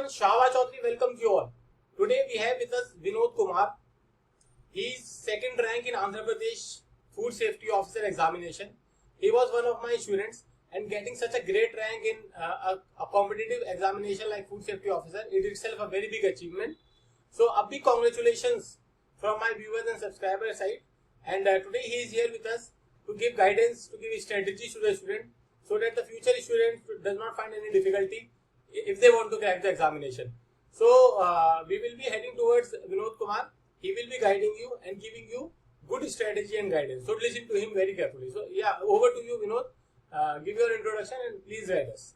everyone, Shahwa Chaudhary welcomes you all. Today we have with us Vinod Kumar. He is second rank in Andhra Pradesh Food Safety Officer examination. He was one of my students, and getting such a great rank in a competitive examination like Food Safety Officer, it itself a very big achievement. So a big congratulations from my viewers and subscribers side. And today he is here with us to give guidance, to give strategies to the student, so that the future student does not find any difficulty if they want to crack the examination. So we will be heading towards Vinod Kumar. He will be guiding you and giving you good strategy and guidance. So listen to him very carefully. So yeah, over to you, Vinod. Give your introduction and please guide us.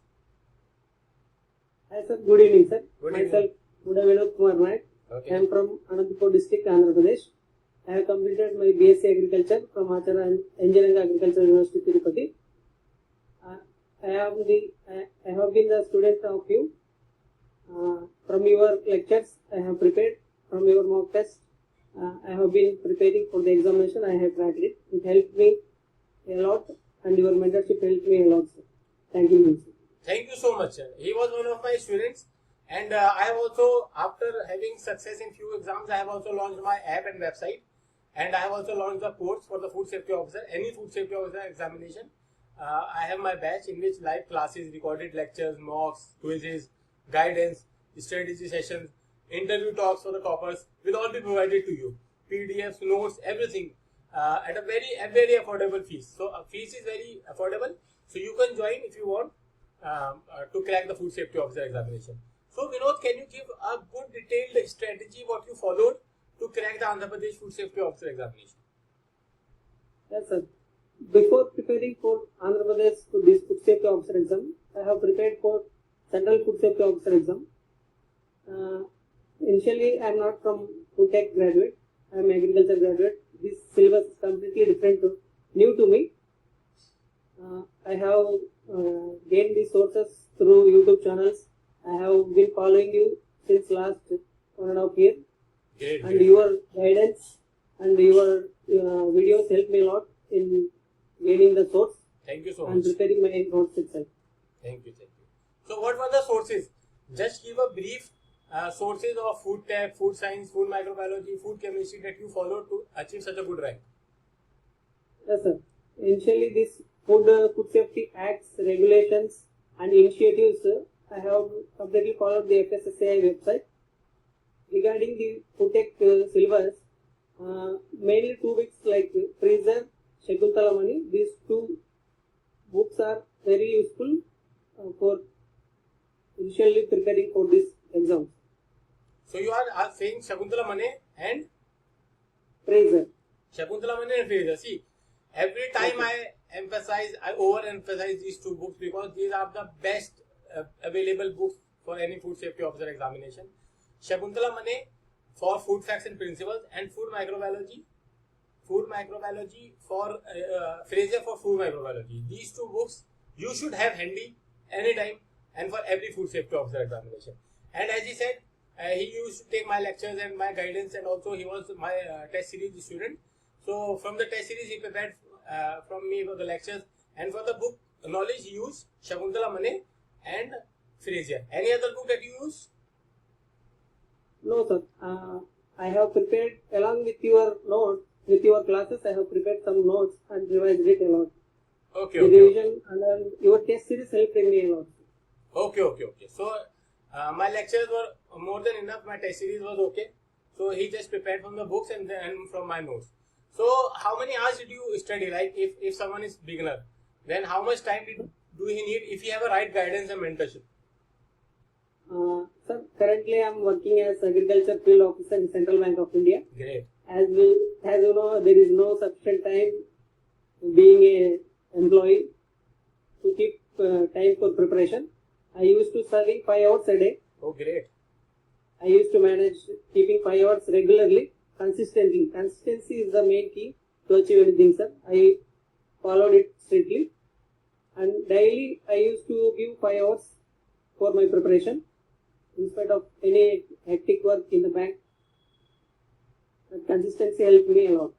Hi sir, good evening sir. Good Myself evening. Vinod Kumar Naik. Okay. I am from Anantapur district, Andhra Pradesh. I have completed my BSc Agriculture from Acharya Engineering Agriculture University, Tirupati. I have been the student of you. From your lectures, I have prepared. From your mock test, I have been preparing for the examination. I have cracked it. It helped me a lot, and your mentorship helped me a lot, sir. Thank you, sir. Thank you so much, sir. He was one of my students, and I have also, after having success in few exams, I have also launched my app and website, and I have also launched the course for the food safety officer. Any food safety officer examination, I have my batch in which live classes, recorded lectures, mocks, quizzes, guidance, strategy sessions, interview talks for the toppers will all be provided to you. PDFs, notes, everything at a very affordable fees. So fees is very affordable. So you can join if you want to crack the food safety officer examination. So Vinod, can you give a good detailed strategy what you followed to crack the Andhra Pradesh food safety officer examination? Yes, sir. Before preparing for Andhra Pradesh to this food safety officer exam, I have prepared for Central Food Safety Officer exam. Initially, I am not from food tech graduate. I am agriculture graduate. This syllabus is completely different, new to me. I have gained these sources through YouTube channels. I have been following you since last 1.5 years. And your guidance and your videos helped me a lot in gaining the source. Thank you so and much. preparing my notes itself. Thank you. So what were the sources? Just give a brief sources of food tech, food science, food microbiology, food chemistry that you followed to achieve such a good rank. Yes, sir. Initially, this food safety acts, regulations, and initiatives, I have completely followed the FSSAI website. Regarding the food tech syllabus, mainly 2 books like Freezer, Shakuntala Mani. These 2 books are very useful for initially preparing for this exam. So you are saying Shakuntala Mane and Freezer. Shakuntala Mane and Freezer. See, every time I overemphasize these 2 books because these are the best available books for any food safety officer examination. Shakuntala Mane for food facts and principles, and food microbiology for Fraser for food microbiology. These 2 books you should have handy anytime and for every food safety officer examination. And as he said, he used to take my lectures and my guidance, and also he was my test series student. So from the test series he prepared from me for the lectures, and for the book knowledge he used Shakuntala Mane and Fraser. Any other book that you use? No, sir. I have prepared along with your notes, with your classes. I have prepared some notes and revised it a lot. Okay. The revision and your test series helped me a lot. Okay. So my lectures were more than enough. My test series was okay. So he just prepared from the books and then from my notes. So how many hours did you study? Like if someone is beginner, then how much time do he need if he have a right guidance and mentorship? Sir, currently I am working as agriculture field officer in Central Bank of India. Great. As you know, there is no sufficient time being a employee to keep time for preparation. I used to study 5 hours a day. Oh, great. I used to manage keeping 5 hours regularly, consistently. Consistency is the main key to achieve anything, sir. I followed it strictly. And daily, I used to give 5 hours for my preparation, in spite of any hectic work in the bank. That consistency helped me a lot.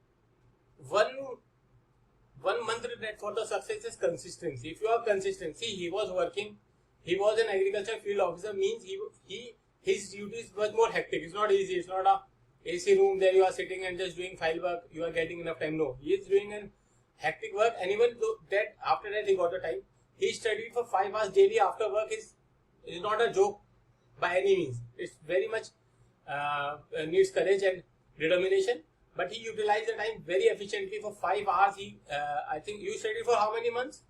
One mantra that for the success is consistency. If you have consistency, he was working, he was an agriculture field officer, means he his duties was more hectic. It's not easy. It's not a AC room there you are sitting and just doing file work. You are getting enough time. No, he is doing an hectic work. And even though that after that he got the time, he studied for 5 hours daily after work is not a joke by any means. It's very much needs courage and determination. But he utilized the time very efficiently for 5 hours. I think you studied for how many months?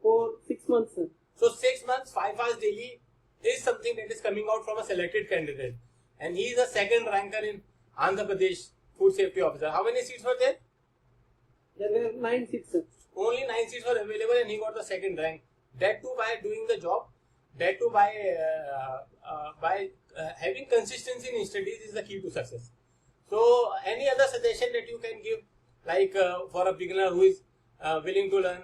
For 6 months, sir. So 6 months, 5 hours daily is something that is coming out from a selected candidate. And he is a second ranker in Andhra Pradesh Food Safety Officer. How many seats were there? There were 9 seats, sir. Only 9 seats were available and he got the second rank. That too by doing the job. That too by having consistency in studies is the key to success. So any other suggestion that you can give, like for a beginner who is willing to learn,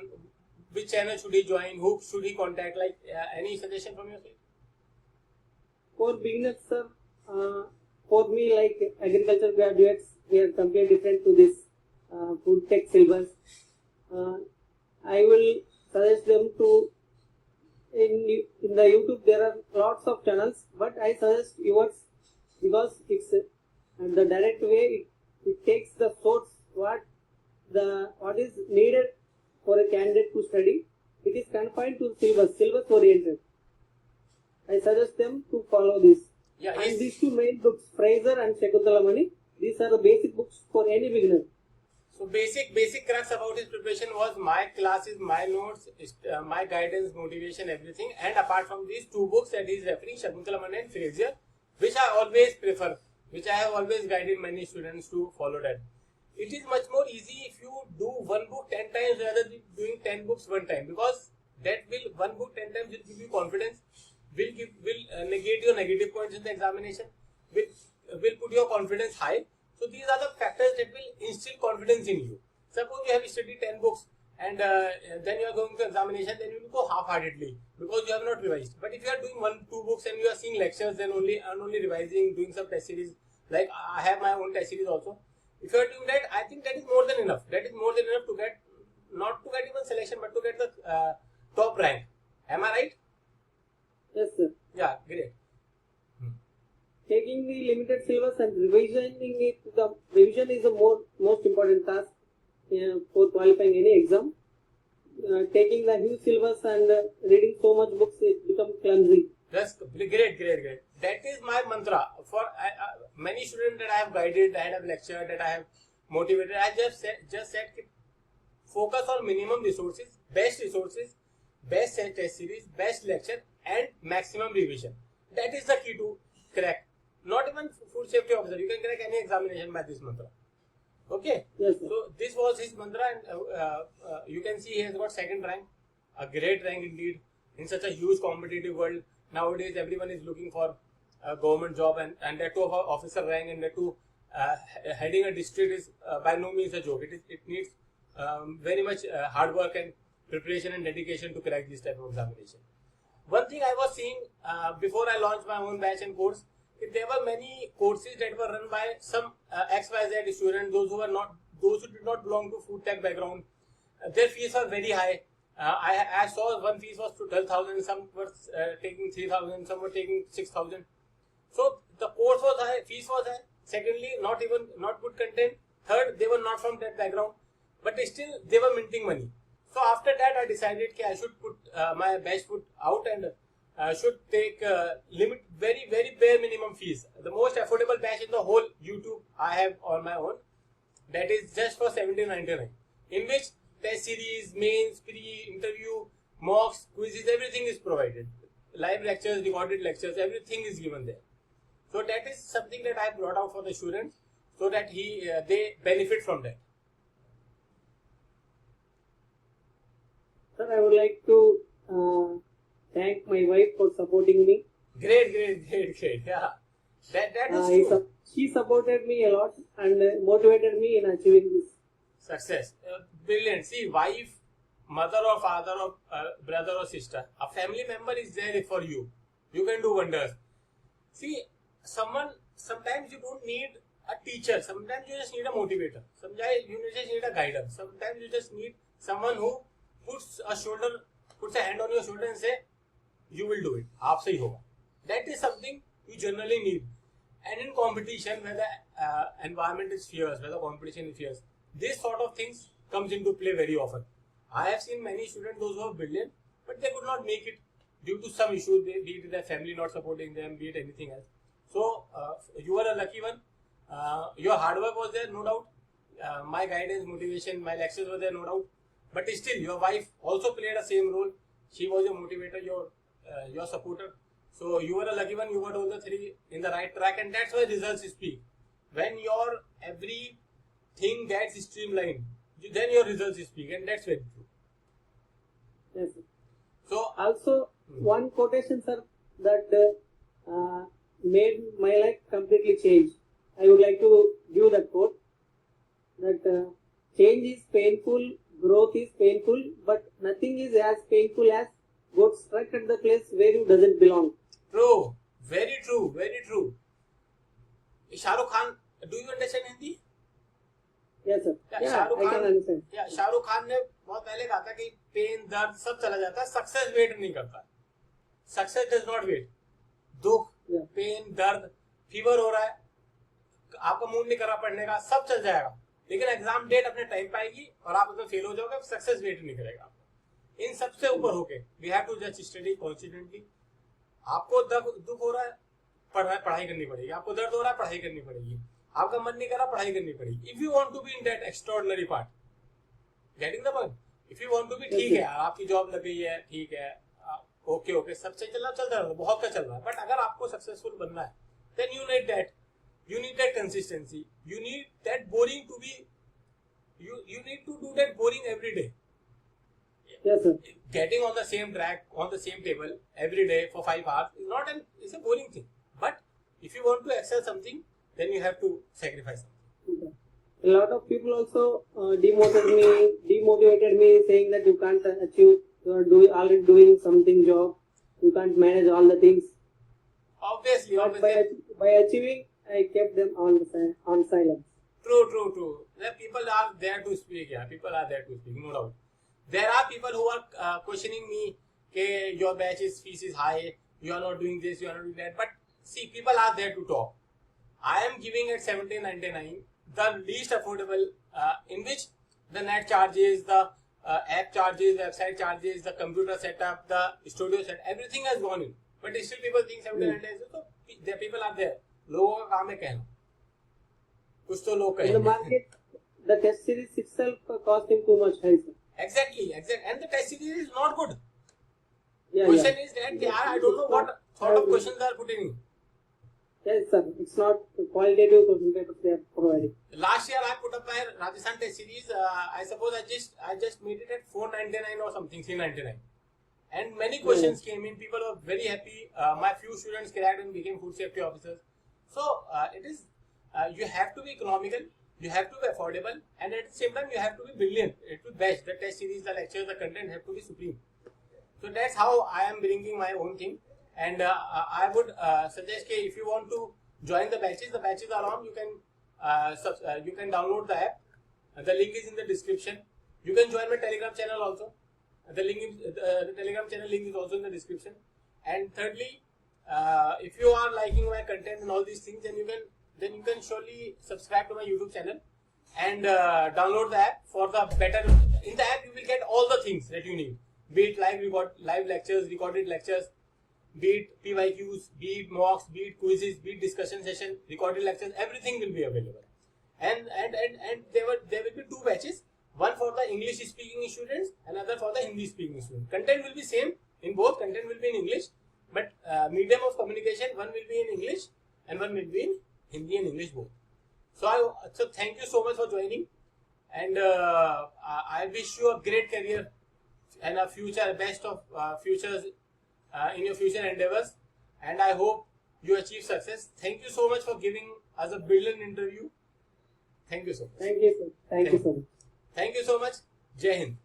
which channel should he join, who should he contact, like any suggestion from your side? For beginners, sir, for me, like agriculture graduates, we are completely different to this food tech syllabus. I will suggest them to, in the YouTube there are lots of channels, but I suggest yours because it's the direct way. It takes the source what is needed for a candidate to study. It is confined to syllabus oriented. I suggest them to follow this. Yeah, and these two main books, Fraser and Shakuntala Mani, these are the basic books for any beginner. So basic crux about his preparation was my classes, my notes, my guidance, motivation, everything. And apart from these 2 books that he is referring, Shakuntala Mani and Fraser, which I always prefer, which I have always guided many students to follow that. It is much more easy if you do one book 10 times rather than doing 10 books one time, because that will, one book 10 times will give you confidence, will negate your negative points in the examination, will put your confidence high. So these are the factors that will instill confidence in you. Suppose you have studied 10 books and then you are going to examination, then you will go half-heartedly because you have not revised. But if you are doing 1-2 books and you are seeing lectures, then only revising, doing some test series, like I have my own test series also. If you are doing that, I think that is more than enough. That is more than enough to get, not to get even selection, but to get the top rank. Am I right? Yes, sir. Yeah, great. Taking the limited syllabus and revisioning it, the revision is the most important task for qualifying any exam. Taking the huge syllabus and reading so much books, it becomes clumsy. That's great. That is my mantra for many students that I have guided, that I have lectured, that I have motivated. I just said focus on minimum resources, best test series, best lecture, and maximum revision. That is the key to crack. Not even food safety officer, you can crack any examination by this mantra. Okay? Yes, sir. So this was his mantra, and you can see he has got second rank, a great rank indeed, in such a huge competitive world. Nowadays everyone is looking for a government job, and that too of an officer rank, and that too heading a district is by no means a joke. It needs very much hard work and preparation and dedication to crack this type of examination. One thing I was seeing before I launched my own batch and course, there were many courses that were run by some XYZ students, those who did not belong to food tech background. Their fees were very high. I saw one fees was to 12,000, some were taking 3,000, some were taking 6,000. So the course was high, fees was high. Secondly, not good content. Third, they were not from that background, but still they were minting money. So after that, I decided that I should put my batch foot out and should take limit very bare minimum fees. The most affordable batch in the whole YouTube I have on my own. That is just for 17.99, in which test series, mains, pre-interview, mocks, quizzes, everything is provided. Live lectures, recorded lectures, everything is given there. So that is something that I brought out for the students, so that they benefit from that. Sir, I would like to thank my wife for supporting me. Great. Yeah, that is true. She supported me a lot and motivated me in achieving this Success. Brilliant. See, wife, mother or father or brother or sister, a family member is there for you. You can do wonders. See, sometimes you don't need a teacher. Sometimes you just need a motivator. Sometimes you just need a guider. Sometimes you just need someone who puts a hand on your shoulder and say, you will do it. आप से ही होगा. That is something you generally need. And in competition, where the environment is fierce, where the competition is fierce, this sort of things comes into play very often. I have seen many students, those who are brilliant, but they could not make it due to some issue, be it their family not supporting them, be it anything else. So you are a lucky one. Your hard work was there, no doubt. My guidance, motivation, my lectures were there, no doubt. But still, your wife also played a same role. She was your motivator, your supporter. So you were a lucky one. You got all the three in the right track, and that's why results speak. When your everything gets streamlined, then your results speak, and that's very true. Yes, sir. So Also, one quotation, sir, that made my life completely change. I would like to give that quote, that change is painful, growth is painful, but nothing is as painful as got stuck at the place where you doesn't belong. true, very true, very true. Shah Rukh Khan, do you understand Hindi? Yes, sir. Yeah, Yeah, Shah Rukh I can Khan, understand. Shahrukh Khan ने बहुत पहले कहा था कि pen दर्द सब चला जाता है, सक्सेस वेट नहीं करता. Success does not wait. दुख, Yeah. पेन, दर्द, फीवर हो रहा है, आपका मूड नहीं कर रहा पढ़ने का, सब चल जाएगा, लेकिन एग्जाम डेट अपने टाइम पे आएगी और आप उसमें फेल हो जाओगे, सक्सेस वेट नहीं करेगा. इन सबसे ऊपर होके we have to just study constituently. आपको दुख हो रहा है, पढ़ाई करनी पड़ेगी. आपको दर्द हो रहा है, पढ़ाई करनी पड़ेगी. आपका मन नहीं कर रहा, पढ़ाई करनी पड़ेगी. If you want to be in that extraordinary part, getting the point. If you want to be, ठीक है यार, आपकी जॉब लग गई है, ठीक है, ओके, सब सही चल रहा है, बहुत का चल रहा है, बट अगर आपको सक्सेसफुल बनना है, then you need that consistency, you need that boring to be, you need to do that boring every day. Yes, sir. Getting on the same track, on the same table every day for 5 hours is not it's a boring thing. But if you want to excel something, then you have to sacrifice something. Okay. A lot of people also demotivated me, saying that you can't achieve. You are already doing something job. You can't manage all the things. Obviously. But by achieving, I kept them on silence. True. The people are there to speak. Yeah, people are there to speak, no doubt. There are people who are questioning me, okay, your batch's fees is high, you are not doing this, you are not doing that. But see, people are there to talk. I am giving at $17.99, the least affordable, in which the net charges, the app charges, website charges, the computer setup, the studio set, everything has gone in. But still people think $17.99. So there people are there. लोगों का काम है कहना. कुछ तो लोग In the market, the test series itself costing too much high, sir. Exactly. And the test series is not good. Yeah, Question is that I don't know what sort of questions they are putting in. Yes, sir. It's not qualitative question papers they are providing. Last year I put up my Rajasthan test series. I suppose I just made it at $4.99 or something, $3.99. And many questions came in. People were very happy. My few students cracked and became food safety officers. So it is, you have to be economical, you have to be affordable, and at the same time you have to be brilliant. It will best. The test series, the lectures, the content have to be supreme. So that's how I am bringing my own thing. And I would suggest that if you want to join the batches are on. You can download the app. The link is in the description. You can join my Telegram channel also. The Telegram channel link is also in the description. And thirdly, if you are liking my content and all these things, then you can surely subscribe to my YouTube channel and download the app for the better. In the app, you will get all the things that you need. Be it live lectures, recorded lectures, be it PYQs, be it mocks, be it quizzes, be it discussion session, recorded lectures, everything will be available. And there will be two batches. One for the English speaking students, another for the Hindi speaking students. Content will be same in both. Content will be in English, but medium of communication, one will be in English and one will be in Hindi and English both. So thank you so much for joining, and I wish you a great career and a future, best of futures in your future endeavors, and I hope you achieve success. Thank you so much for giving us a brilliant interview. Thank you so much. Thank you, sir. Thank you so much. Thank you so much. Jai Hind.